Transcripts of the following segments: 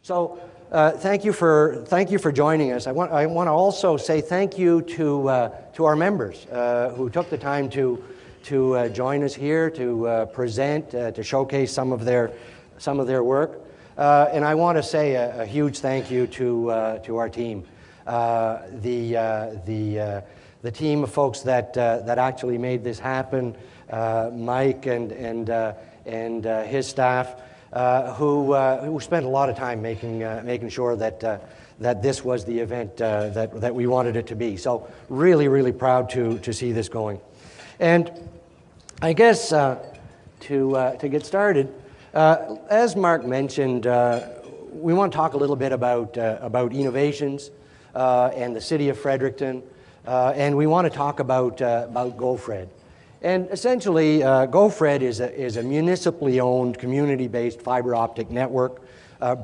So thank you for joining us. I want to also say thank you to our members who took the time to join us here, to present, to showcase some of their work. And I want to say a huge thank you to our team, the team of folks that actually made this happen, Mike and his staff, who spent a lot of time making sure that this was the event that we wanted it to be. So really proud to see this going. And I guess to get started, as Mark mentioned, we want to talk a little bit about e-Novations and the city of Fredericton, and we want to talk about GoFred. And essentially, GoFred is a municipally owned, community-based fiber optic network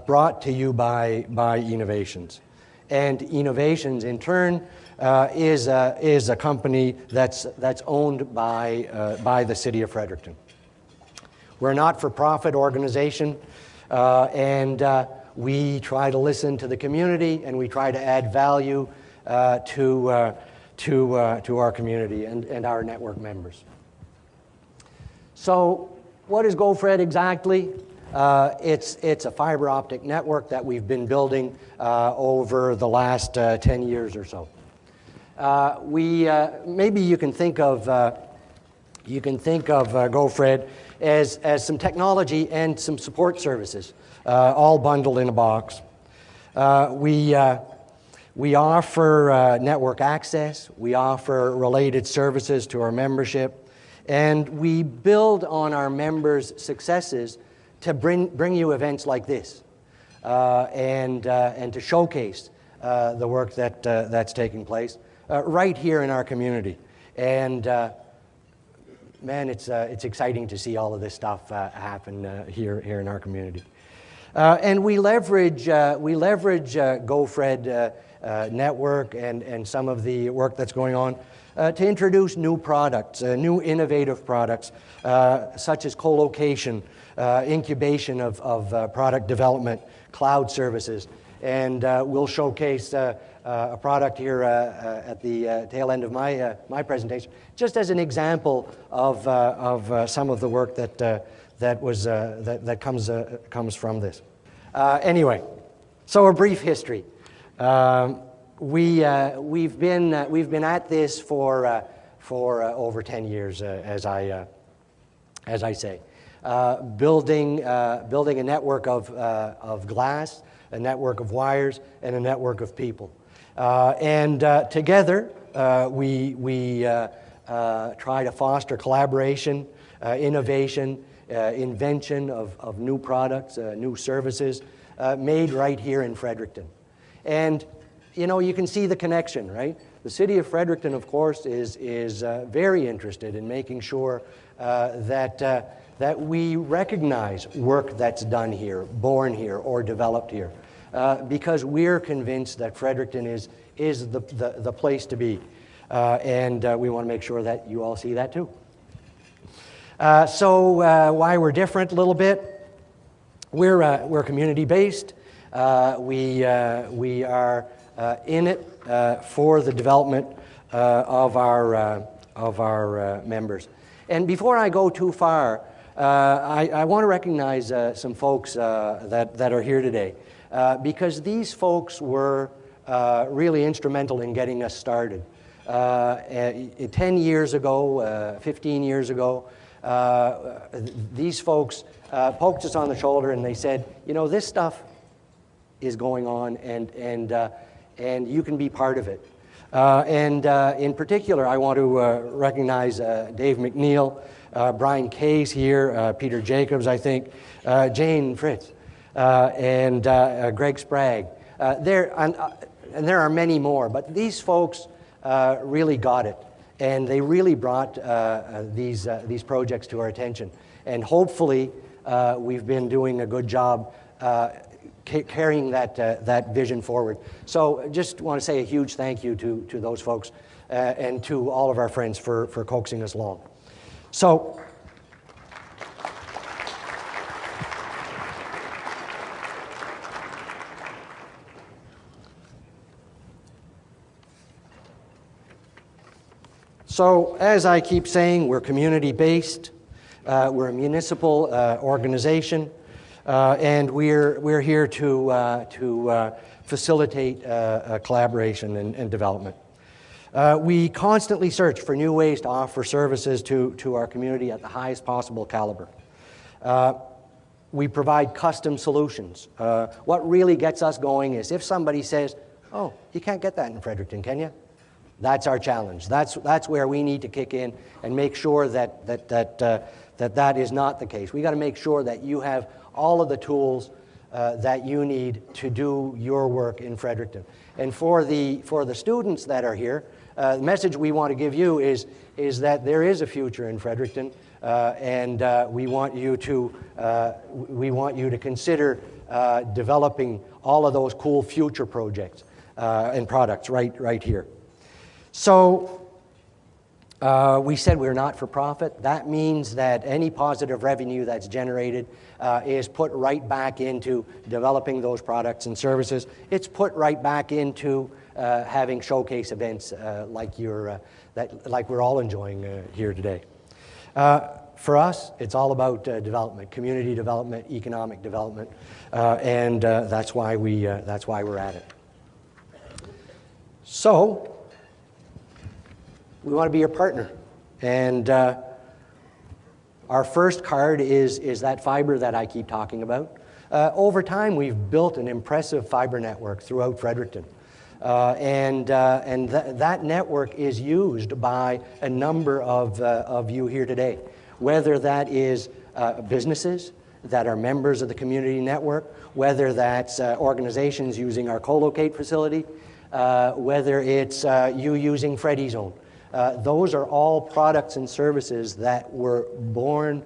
brought to you by e-Novations. And e-Novations, in turn, is a company that's owned by the city of Fredericton. We're a not-for-profit organization, and we try to listen to the community, and we try to add value to our community and our network members. So what is GoFred exactly? It's a fiber optic network that we've been building over the last 10 years or so. Maybe you can think of GoFred as some technology and some support services, all bundled in a box. We offer network access, we offer related services to our membership, and we build on our members' successes to bring you events like this, and to showcase the work that's taking place right here in our community. And man, it's exciting to see all of this stuff happen here in our community. And we leverage GoFred network and some of the work that's going on to introduce new products, new innovative products, such as co-location, incubation of product development, cloud services. And we'll showcase a product here at the tail end of my presentation, just as an example of some of the work that comes from this. Anyway, so a brief history. We've been at this for over 10 years, as I say, building a network of glass, a network of wires, and a network of people. And together, we try to foster collaboration, innovation, invention of new products, new services made right here in Fredericton. And, you know, you can see the connection, right? The city of Fredericton, of course, is very interested in making sure that we recognize work that's done here, born here, or developed here. Because we're convinced that Fredericton is the place to be. And we want to make sure that you all see that too. So why we're different a little bit? We're community-based. We are in it for the development of our members. And before I go too far, I want to recognize some folks that are here today. Because these folks were really instrumental in getting us started. 10 years ago, 15 years ago, these folks poked us on the shoulder and they said, you know, this stuff is going on and you can be part of it. In particular, I want to recognize Dave McNeil, Brian Case here, Peter Jacobs, I think, Jane Fritz, and Greg Sprague. And there are many more, but these folks really got it, and they really brought these projects to our attention. And hopefully, we've been doing a good job carrying that vision forward. So just want to say a huge thank you to those folks and to all of our friends for coaxing us along. So So as I keep saying, we're community-based. We're a municipal organization, and we're here to facilitate collaboration and development. We constantly search for new ways to offer services to our community at the highest possible caliber. We provide custom solutions. What really gets us going is if somebody says, "Oh, you can't get that in Fredericton, can you?" That's our challenge. That's where we need to kick in and make sure that is not the case. We got to make sure that you have all of the tools that you need to do your work in Fredericton. And for the students that are here, the message we want to give you is that there is a future in Fredericton, and we want you to consider developing all of those cool future projects and products right here. So we said we're not for profit. That means that any positive revenue that's generated is put right back into developing those products and services. It's put right back into having showcase events like we're all enjoying here today. For us, it's all about development, community development, economic development, and that's why we're at it. So we want to be your partner, and our first card is that fiber that I keep talking about. Over time, we've built an impressive fiber network throughout Fredericton, and that network is used by a number of you here today, whether that is businesses that are members of the community network, whether that's organizations using our co-locate facility, whether it's you using Freddy Zone. Those are all products and services that were born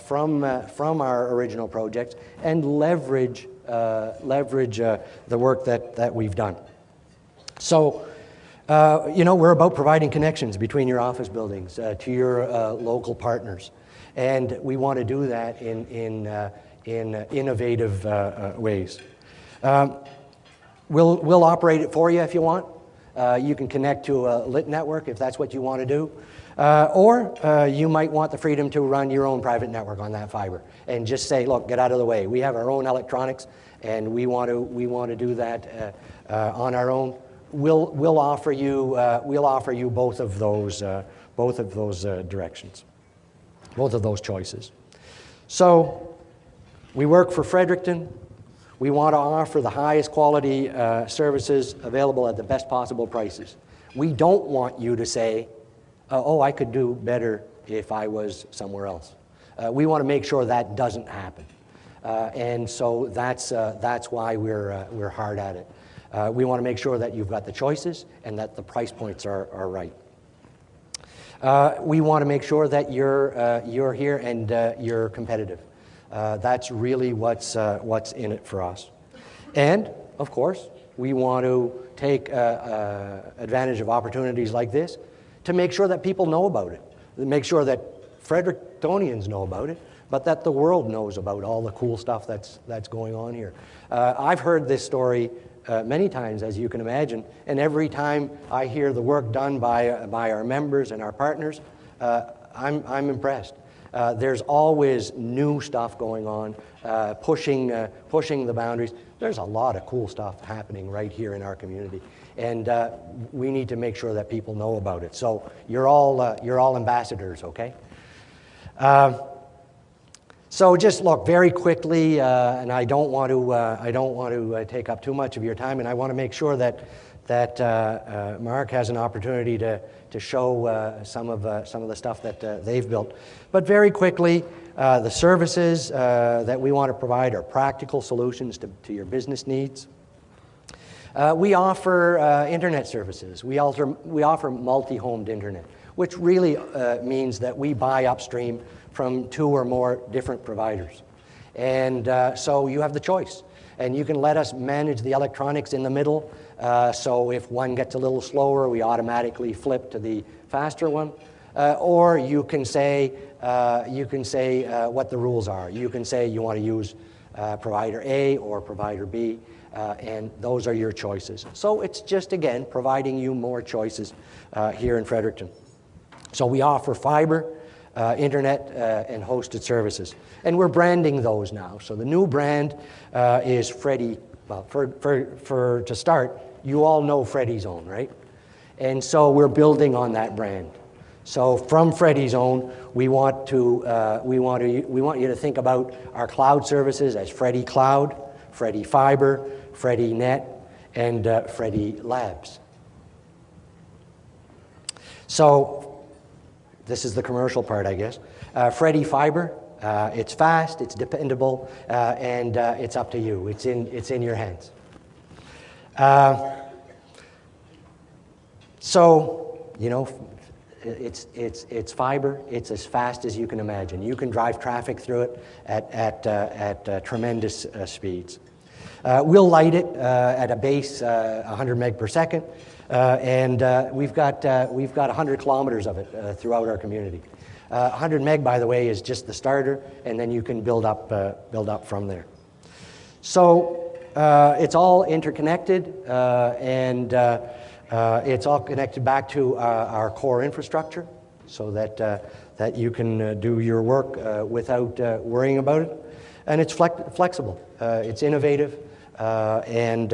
from our original projects and leverage the work that we've done. So, we're about providing connections between your office buildings to your local partners, and we want to do that in innovative ways. We'll operate it for you if you want. You can connect to a lit network if that's what you want to do. Or you might want the freedom to run your own private network on that fiber and just say, look, get out of the way. We have our own electronics, and we want to do that on our own. We'll offer you both of those directions, both of those choices. So we work for Fredericton. We want to offer the highest quality services available at the best possible prices. We don't want you to say, oh, I could do better if I was somewhere else. We want to make sure that doesn't happen. And so that's why we're hard at it. We want to make sure that you've got the choices and that the price points are right. We want to make sure that you're here and you're competitive. That's really what's in it for us. And, of course, we want to take advantage of opportunities like this to make sure that people know about it, to make sure that Frederictonians know about it, but that the world knows about all the cool stuff that's going on here. I've heard this story many times, as you can imagine, and every time I hear the work done by our members and our partners, I'm impressed. There's always new stuff going on, pushing the boundaries. There's a lot of cool stuff happening right here in our community, and we need to make sure that people know about it. So you're all ambassadors, okay? So just look very quickly, and I don't want to take up too much of your time, and I want to make sure that Mark has an opportunity to show some of the stuff that they've built. But very quickly, the services that we want to provide are practical solutions to your business needs. We offer internet services. We offer multi-homed internet, which really means that we buy upstream from 2 or more different providers. And so you have the choice. And you can let us manage the electronics in the middle. So if one gets a little slower, we automatically flip to the faster one. Or you can say what the rules are. You can say you want to use provider A or provider B, and those are your choices. So it's just, again, providing you more choices here in Fredericton. So we offer fiber, internet, and hosted services. And we're branding those now. So the new brand is Freddie. Well, to start, you all know Freddie's Own, right? And so we're building on that brand. So from Freddie's Own, we want you to think about our cloud services as Freddie Cloud, Freddie Fiber, Freddie Net, and Freddie Labs. So this is the commercial part, I guess. Freddie Fiber, it's fast, it's dependable, and it's up to you. It's in your hands. So, you know, it's fiber. It's as fast as you can imagine. You can drive traffic through it at tremendous speeds. We'll light it at a base 100 meg per second, and we've got 100 kilometers of it throughout our community. 100 meg, by the way, is just the starter, and then you can build up from there. So it's all interconnected, and it's all connected back to our core infrastructure, so that you can do your work without worrying about it. And it's flexible. It's innovative, and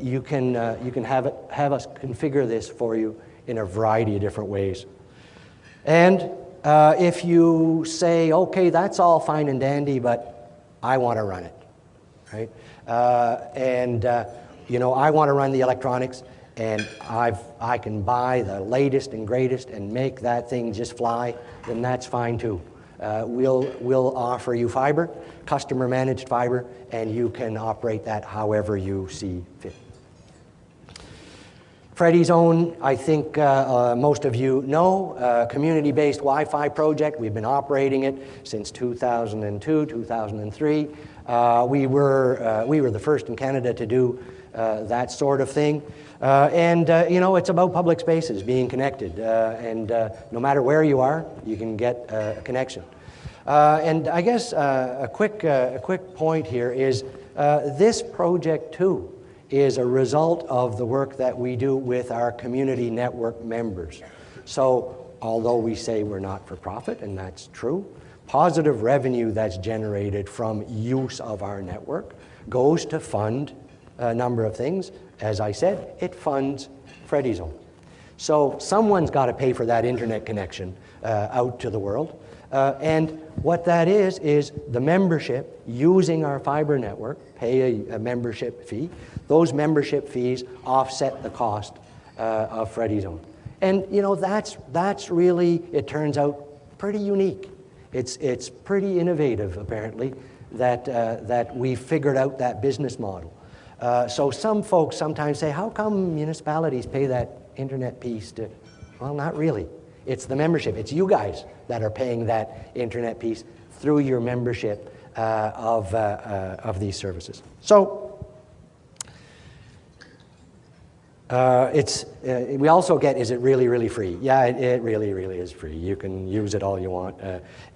you can have us configure this for you in a variety of different ways. And if you say, okay, that's all fine and dandy, but I want to run it, right? You know, I want to run the electronics, and I can buy the latest and greatest and make that thing just fly, then that's fine too. We'll offer you fiber, customer managed fiber, and you can operate that however you see fit. Freddie's Own, I think most of you know, community-based Wi-Fi project. We've been operating it since 2002, 2003. We were the first in Canada to do that sort of thing. You know, it's about public spaces being connected, and no matter where you are, you can get a connection. And I guess a quick point here is this project too is a result of the work that we do with our community network members. So although we say we're not for profit, and that's true, positive revenue that's generated from use of our network goes to fund a number of things. As I said, it funds Freddie's Own. So someone's got to pay for that internet connection out to the world. And what that is the membership using our fiber network, pay a membership fee. Those membership fees offset the cost of Freddie's Own. And you know, that's really, it turns out, pretty unique. It's pretty innovative, apparently, that we figured out that business model. So some folks sometimes say, how come municipalities pay that internet piece to, well, not really. It's the membership. It's you guys that are paying that internet piece through your membership of these services. So we also get, is it really, really free? Yeah, it really, really is free. You can use it all you want,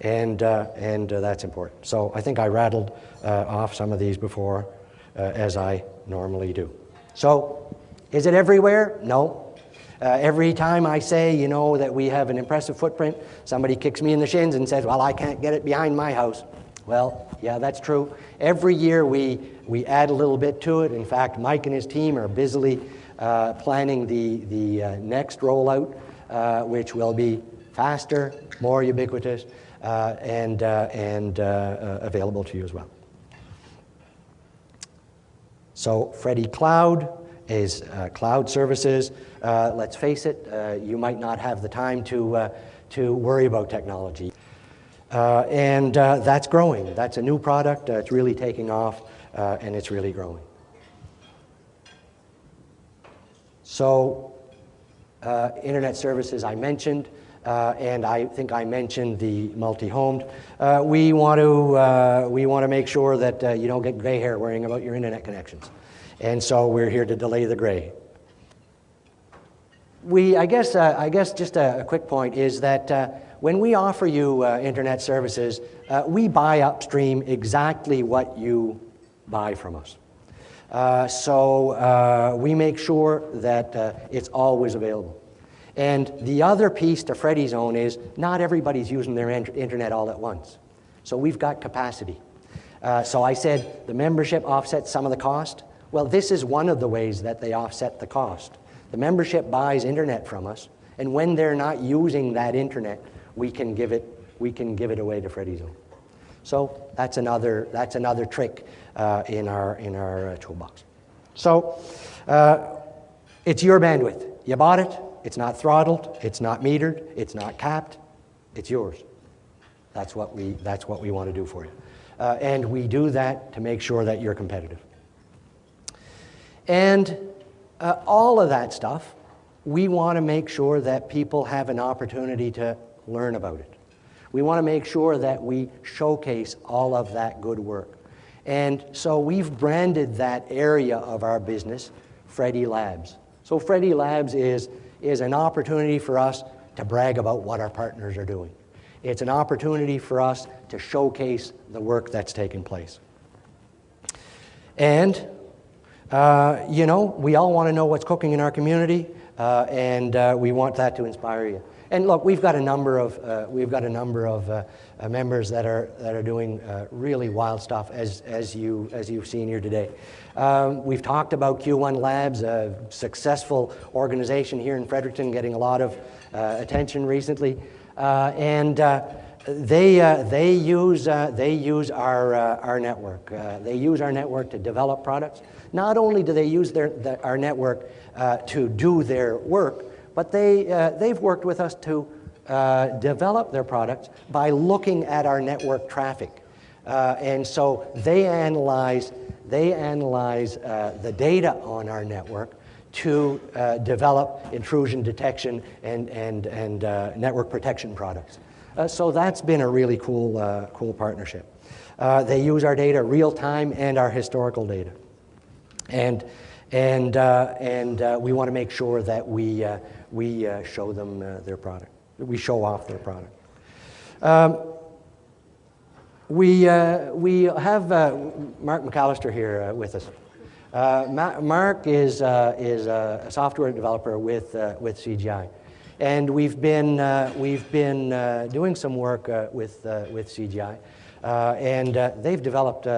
and that's important. So I think I rattled off some of these before, as I normally do. So is it everywhere? No. Every time I say, you know, that we have an impressive footprint, somebody kicks me in the shins and says, well, I can't get it behind my house. Well, yeah, that's true. Every year we add a little bit to it. In fact, Mike and his team are busily planning the next rollout, which will be faster, more ubiquitous, and available to you as well. So Freddie Cloud is cloud services. Let's face it, you might not have the time to worry about technology. And that's growing. That's a new product. It's really taking off, and it's really growing. So internet services I mentioned, and I think I mentioned the multi-homed. We want to make sure that you don't get gray hair worrying about your internet connections. And so we're here to delay the gray. I guess just a quick point is that when we offer you internet services, we buy upstream exactly what you buy from us. So we make sure that it's always available. And the other piece to Freddie's own is not everybody's using their internet all at once. So we've got capacity. So I said the membership offsets some of the cost. Well, this is one of the ways that they offset the cost. The membership buys internet from us, and when they're not using that internet, we can give it away to Freddie's own. So that's another trick in our toolbox. So it's your bandwidth. You bought it. It's not throttled. It's not metered. It's not capped. It's yours. That's what we want to do for you, and we do that to make sure that you're competitive. And all of that stuff, we want to make sure that people have an opportunity to learn about it. We want to make sure that we showcase all of that good work. And so we've branded that area of our business Freddie Labs. So Freddie Labs is an opportunity for us to brag about what our partners are doing. It's an opportunity for us to showcase the work that's taking place. And, you know, we all want to know what's cooking in our community, and we want that to inspire you. And look, we've got a number of members that are doing really wild stuff, as you've seen here today. We've talked about Q1 Labs, a successful organization here in Fredericton, getting a lot of attention recently, and they use our network. They use our network to develop products. Not only do they use our network to do their work, but they've worked with us to develop their products by looking at our network traffic. And so they analyze the data on our network to develop intrusion detection and network protection products. So that's been a really cool partnership. They use our data real time and our historical data. And we want to make sure that we show them their product. We show off their product. We have Mark McAllister here with us. Mark is a software developer with CGI, and we've been doing some work with CGI, and they've developed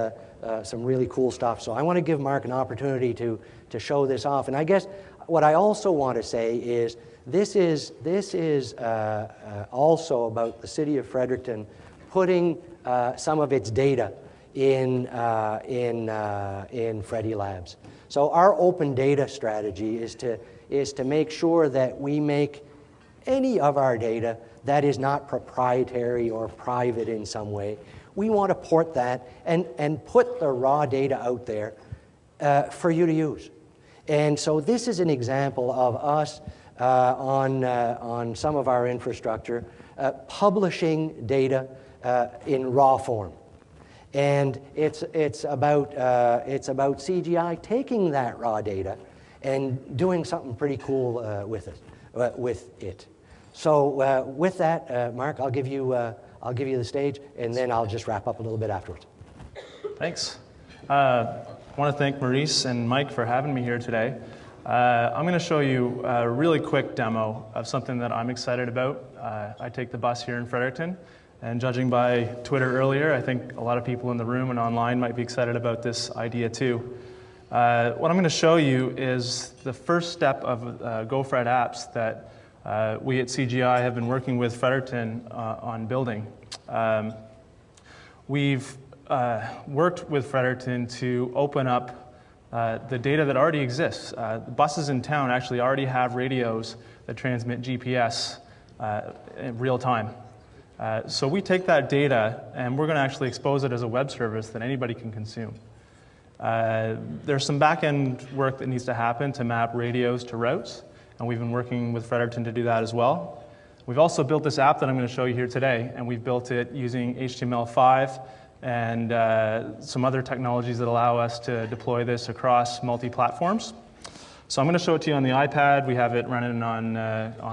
some really cool stuff. So I want to give Mark an opportunity to show this off. And I guess what I also want to say is this is also about the city of Fredericton putting some of its data in Freddie Labs. So our open data strategy is to make sure that we make any of our data that is not proprietary or private in some way. We want to port that and put the raw data out there for you to use. And so this is an example of us on some of our infrastructure publishing data in raw form. And it's about CGI taking that raw data and doing something pretty cool with it. So with that, Mark, I'll give you the stage, and then I'll just wrap up a little bit afterwards. Thanks. I want to thank Maurice and Mike for having me here today. I'm going to show you a really quick demo of something that I'm excited about. I take the bus here in Fredericton, and judging by Twitter earlier, I think a lot of people in the room and online might be excited about this idea too. What I'm going to show you is the first step of GoFred apps that we at CGI have been working with Fredericton on building. We've worked with Fredericton to open up the data that already exists. The buses in town actually already have radios that transmit GPS in real time. So we take that data and we're going to actually expose it as a web service that anybody can consume. There's some back-end work that needs to happen to map radios to routes, and we've been working with Fredericton to do that as well. We've also built this app that I'm going to show you here today, and we've built it using HTML5 and some other technologies that allow us to deploy this across multi-platforms. So I'm going to show it to you on the iPad. We have it running on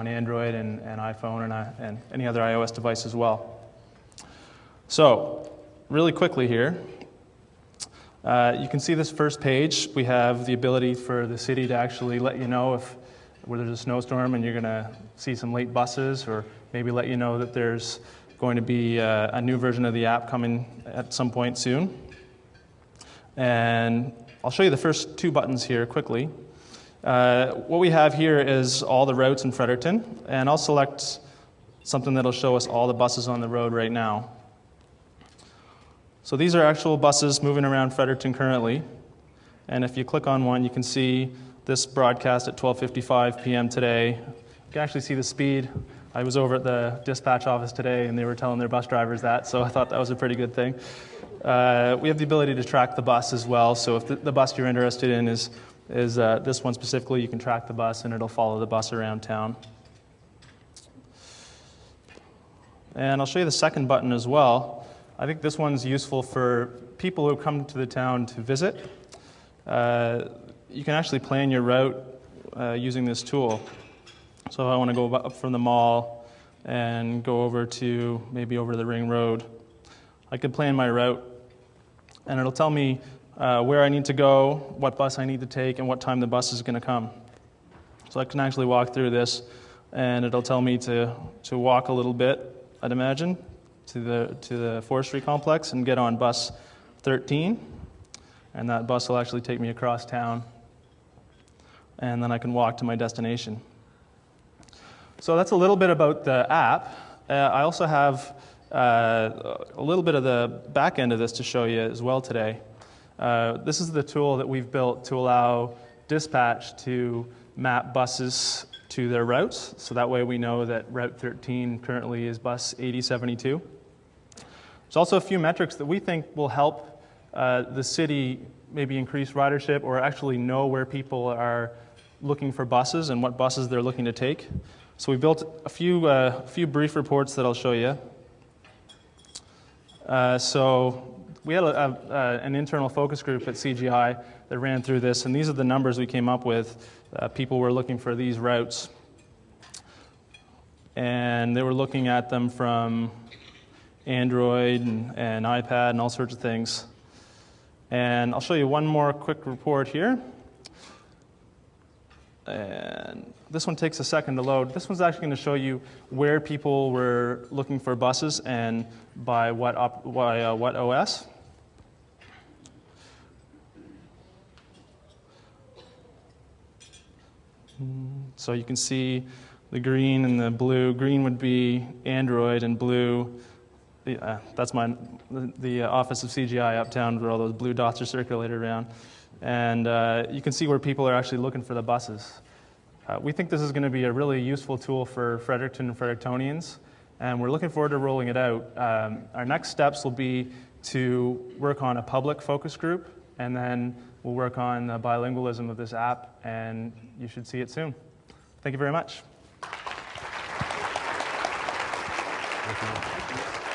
Android and iPhone and any other iOS device as well. So really quickly here, you can see this first page. We have the ability for the city to actually let you know if where there's a snowstorm and you're going to see some late buses, or maybe let you know that there's going to be a new version of the app coming at some point soon. And I'll show you the first two buttons here quickly. What we have here is all the routes in Fredericton, and I'll select something that'll show us all the buses on the road right now. So these are actual buses moving around Fredericton currently, and if you click on one, you can see this broadcast at 12:55 p.m. today. You can actually see the speed. I was over at the dispatch office today, and they were telling their bus drivers that, so I thought that was a pretty good thing. We have the ability to track the bus as well, so if the bus you're interested in is this one specifically, you can track the bus and it'll follow the bus around town. And I'll show you the second button as well. I think this one's useful for people who come to the town to visit. You can actually plan your route using this tool. So if I want to go up from the mall and go over to the Ring Road, I can plan my route, and it'll tell me where I need to go, what bus I need to take, and what time the bus is going to come. So I can actually walk through this, and it'll tell me to walk a little bit, I'd imagine, to the forestry complex and get on bus 13, and that bus will actually take me across town, and then I can walk to my destination. So that's a little bit about the app. I also have a little bit of the back end of this to show you as well today. This is the tool that we've built to allow dispatch to map buses to their routes, so that way we know that Route 13 currently is bus 8072. There's also a few metrics that we think will help the city maybe increase ridership or actually know where people are looking for buses and what buses they're looking to take. So we built a few brief reports that I'll show you. So we had an internal focus group at CGI that ran through this, and these are the numbers we came up with. People were looking for these routes, and they were looking at them from Android and iPad and all sorts of things. And I'll show you one more quick report here. And this one takes a second to load. This one's actually going to show you where people were looking for buses and by what OS. So you can see the green and the blue. Green would be Android, and blue, that's the office of CGI uptown where all those blue dots are circulated around. And you can see where people are actually looking for the buses. We think this is going to be a really useful tool for Fredericton and Frederictonians, and we're looking forward to rolling it out. Our next steps will be to work on a public focus group, and then we'll work on the bilingualism of this app, and you should see it soon. Thank you very much. Thank you.